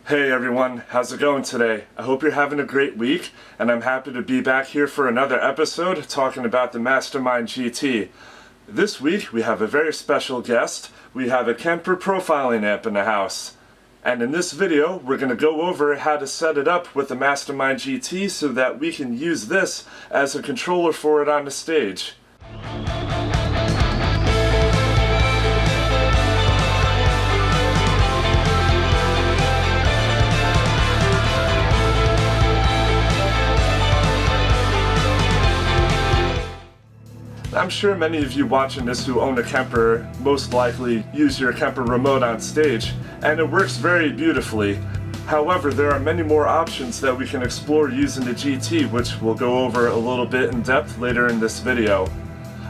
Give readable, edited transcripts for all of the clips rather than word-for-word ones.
Hey everyone, how's it going today? I hope you're having a great week, and I'm happy to be back here for another episode talking about the Mastermind GT. This week we have a very special guest. We have a Kemper Profiling Amp in the house. And in this video we're going to go over how to set it up with the Mastermind GT so that we can use this as a controller for it on the stage. I'm sure many of you watching this who own a Kemper most likely use your Kemper remote on stage, and it works very beautifully. However, there are many more options that we can explore using the GT, which we'll go over a little bit in depth later in this video.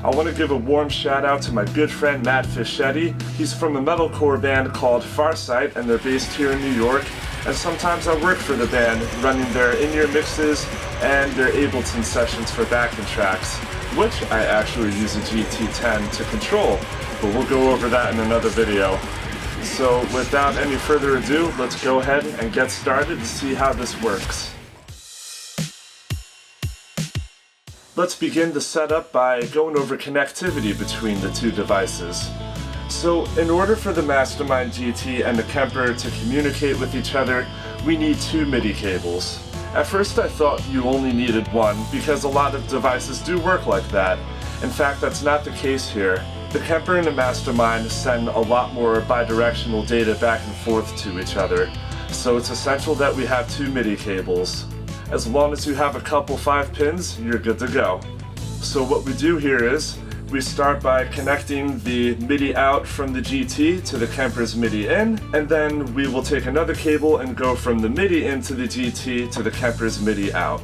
I want to give a warm shout out to my good friend Matt Fischetti. He's from a metalcore band called FARSIGHT, and they're based here in New York. And sometimes I work for the band, running their in-ear mixes and their Ableton sessions for backing tracks, which I actually use a GT10 to control, but we'll go over that in another video. So without any further ado, let's go ahead and get started to see how this works. Let's begin the setup by going over connectivity between the two devices. So in order for the Mastermind GT and the Kemper to communicate with each other, we need two MIDI cables. At first I thought you only needed one because a lot of devices do work like that. In fact, that's not the case here. The Kemper and the Mastermind send a lot more bidirectional data back and forth to each other. So it's essential that we have two MIDI cables. As long as you have a couple 5 pins, you're good to go. So what we do here is, we start by connecting the MIDI out from the GT to the Kemper's MIDI in, and then we will take another cable and go from the MIDI into the GT to the Kemper's MIDI out.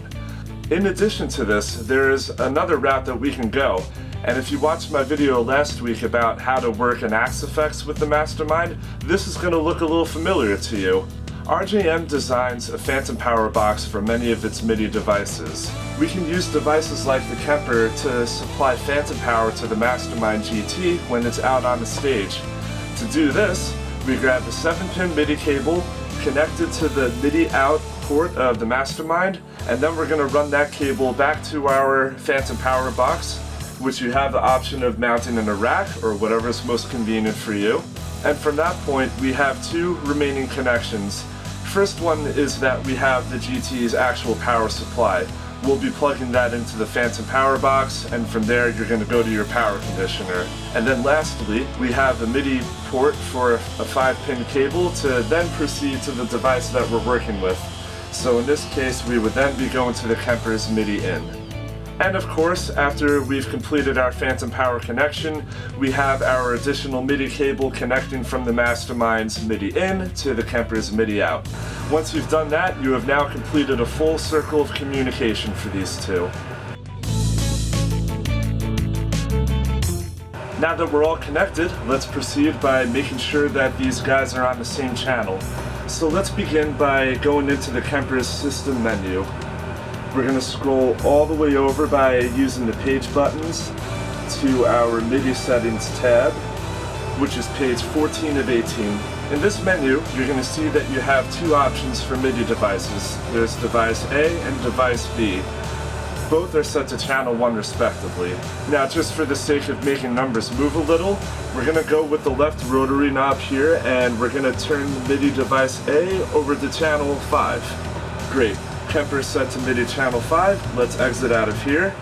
In addition to this, there is another route that we can go, and if you watched my video last week about how to work in Axe Effects with the Mastermind, this is going to look a little familiar to you. RJM designs a phantom power box for many of its MIDI devices. We can use devices like the Kemper to supply phantom power to the Mastermind GT when it's out on the stage. To do this, we grab the 7-pin MIDI cable, connect it to the MIDI out port of the Mastermind, and then we're going to run that cable back to our phantom power box, which you have the option of mounting in a rack or whatever is most convenient for you. And from that point, we have two remaining connections. First one is that we have the GT's actual power supply. We'll be plugging that into the phantom power box, and from there you're going to go to your power conditioner. And then lastly, we have the MIDI port for a 5-pin cable to then proceed to the device that we're working with. So in this case, we would then be going to the Kemper's MIDI in. And of course, after we've completed our phantom power connection, we have our additional MIDI cable connecting from the Mastermind's MIDI in to the Kemper's MIDI out. Once you've done that, you have now completed a full circle of communication for these two. Now that we're all connected, let's proceed by making sure that these guys are on the same channel. So let's begin by going into the Kemper's system menu. We're going to scroll all the way over by using the page buttons to our MIDI settings tab, which is page 14 of 18. In this menu, you're going to see that you have two options for MIDI devices. There's device A and device B. Both are set to channel 1 respectively. Now, just for the sake of making numbers move a little, we're going to go with the left rotary knob here, and we're going to turn MIDI device A over to channel 5. Great. Kemper set to MIDI channel 5. Let's exit out of here.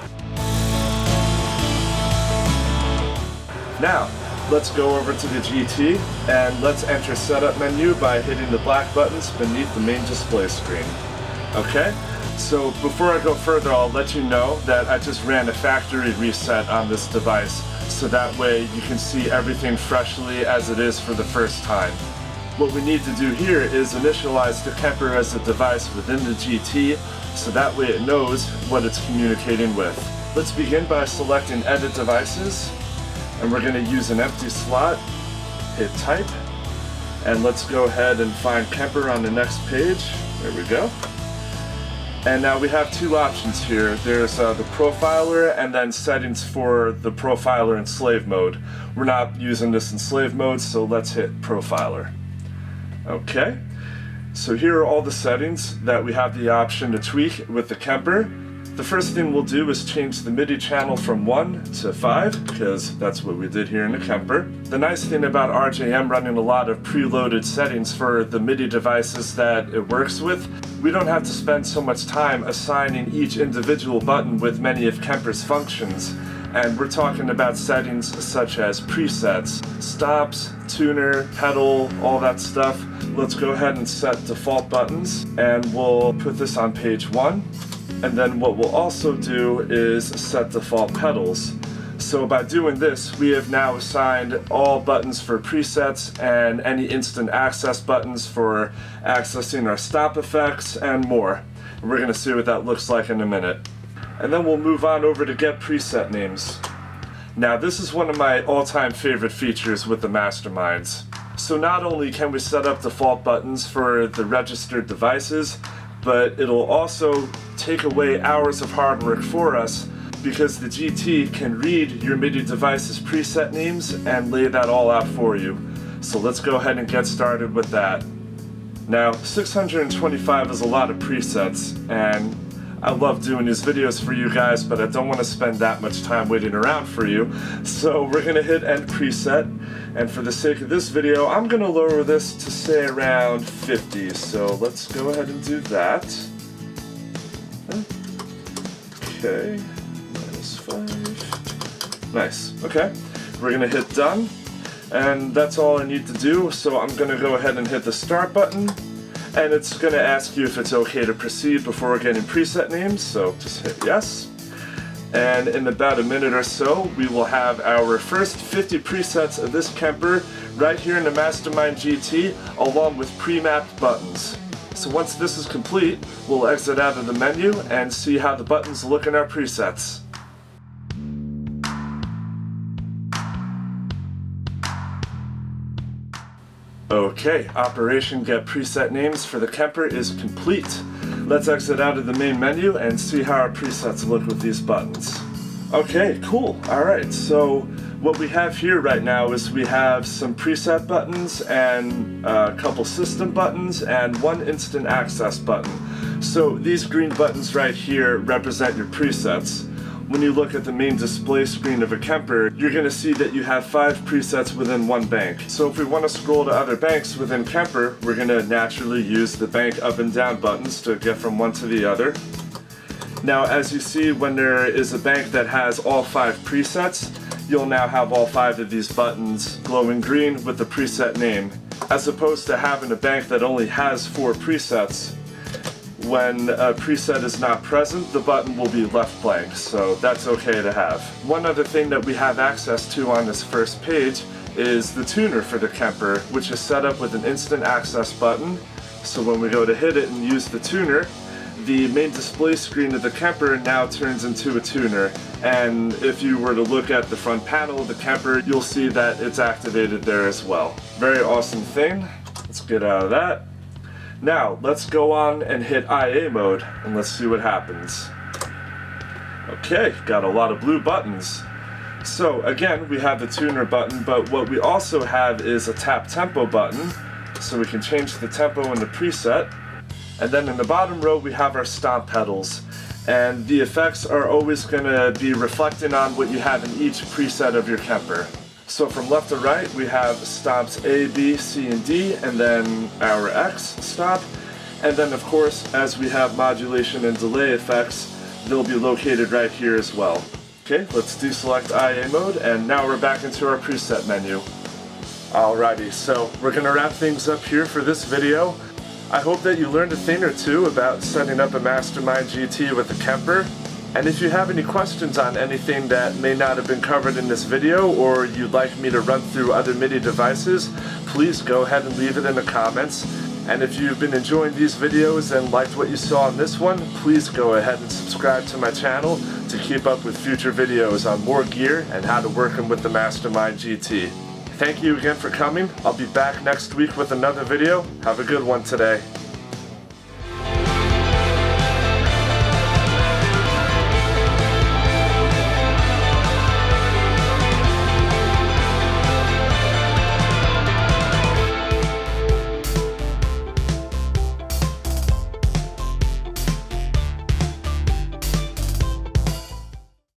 Now, let's go over to the GT and let's enter setup menu by hitting the black buttons beneath the main display screen. Okay, so before I go further, I'll let you know that I just ran a factory reset on this device, so that way you can see everything freshly as it is for the first time. What we need to do here is initialize the Kemper as a device within the GT, so that way it knows what it's communicating with. Let's begin by selecting Edit Devices, and we're going to use an empty slot, hit Type, and let's go ahead and find Kemper on the next page. There we go. And now we have two options here. There's the profiler and then settings for the profiler in slave mode. We're not using this in slave mode, so let's hit profiler. Okay. So here are all the settings that we have the option to tweak with the Kemper. The first thing we'll do is change the MIDI channel from 1 to 5, because that's what we did here in the Kemper. The nice thing about RJM running a lot of preloaded settings for the MIDI devices that it works with, we don't have to spend so much time assigning each individual button with many of Kemper's functions. And we're talking about settings such as presets, stops, tuner, pedal, all that stuff. Let's go ahead and set default buttons, and we'll put this on page 1. And then what we'll also do is set default pedals. So by doing this, we have now assigned all buttons for presets and any instant access buttons for accessing our stop effects and more. And we're going to see what that looks like in a minute. And then we'll move on over to get preset names. Now this is one of my all-time favorite features with the Masterminds. So not only can we set up default buttons for the registered devices, but it'll also take away hours of hard work for us, because the GT can read your MIDI device's preset names and lay that all out for you. So let's go ahead and get started with that. Now 625 is a lot of presets, and I love doing these videos for you guys, but I don't want to spend that much time waiting around for you. So we're going to hit end preset, and for the sake of this video, I'm going to lower this to say around 50. So let's go ahead and do that. Okay, -5. Nice, okay. We're going to hit done, and that's all I need to do. So I'm going to go ahead and hit the start button. And it's going to ask you if it's okay to proceed before getting preset names, so just hit yes. And in about a minute or so, we will have our first 50 presets of this Kemper right here in the Mastermind GT, along with pre-mapped buttons. So once this is complete, we'll exit out of the menu and see how the buttons look in our presets. Okay, Operation Get Preset Names for the Kemper is complete. Let's exit out of the main menu and see how our presets look with these buttons. Okay, cool. Alright, so what we have here right now is we have some preset buttons and a couple system buttons and one instant access button. So these green buttons right here represent your presets. When you look at the main display screen of a Kemper, you're going to see that you have 5 presets within one bank. So if we want to scroll to other banks within Kemper, we're going to naturally use the bank up and down buttons to get from one to the other. Now as you see, when there is a bank that has all 5 presets, you'll now have all 5 of these buttons glowing green with the preset name, as opposed to having a bank that only has 4 presets. When a preset is not present, the button will be left blank, so that's okay to have. One other thing that we have access to on this first page is the tuner for the Kemper, which is set up with an instant access button. So when we go to hit it and use the tuner, the main display screen of the Kemper now turns into a tuner. And if you were to look at the front panel of the Kemper, you'll see that it's activated there as well. Very awesome thing. Let's get out of that. Now, let's go on and hit IA mode, and let's see what happens. Okay, got a lot of blue buttons. So again, we have the tuner button, but what we also have is a tap tempo button, so we can change the tempo in the preset. And then in the bottom row, we have our stomp pedals. And the effects are always going to be reflecting on what you have in each preset of your Kemper. So from left to right, we have stomps A, B, C, and D, and then our X stop. And then of course, as we have modulation and delay effects, they'll be located right here as well. Okay, let's deselect IA mode, and now we're back into our preset menu. Alrighty, so we're gonna wrap things up here for this video. I hope that you learned a thing or two about setting up a Mastermind GT with a Kemper. And if you have any questions on anything that may not have been covered in this video, or you'd like me to run through other MIDI devices, please go ahead and leave it in the comments. And if you've been enjoying these videos and liked what you saw in this one, please go ahead and subscribe to my channel to keep up with future videos on more gear and how to work them with the Mastermind GT. Thank you again for coming. I'll be back next week with another video. Have a good one today.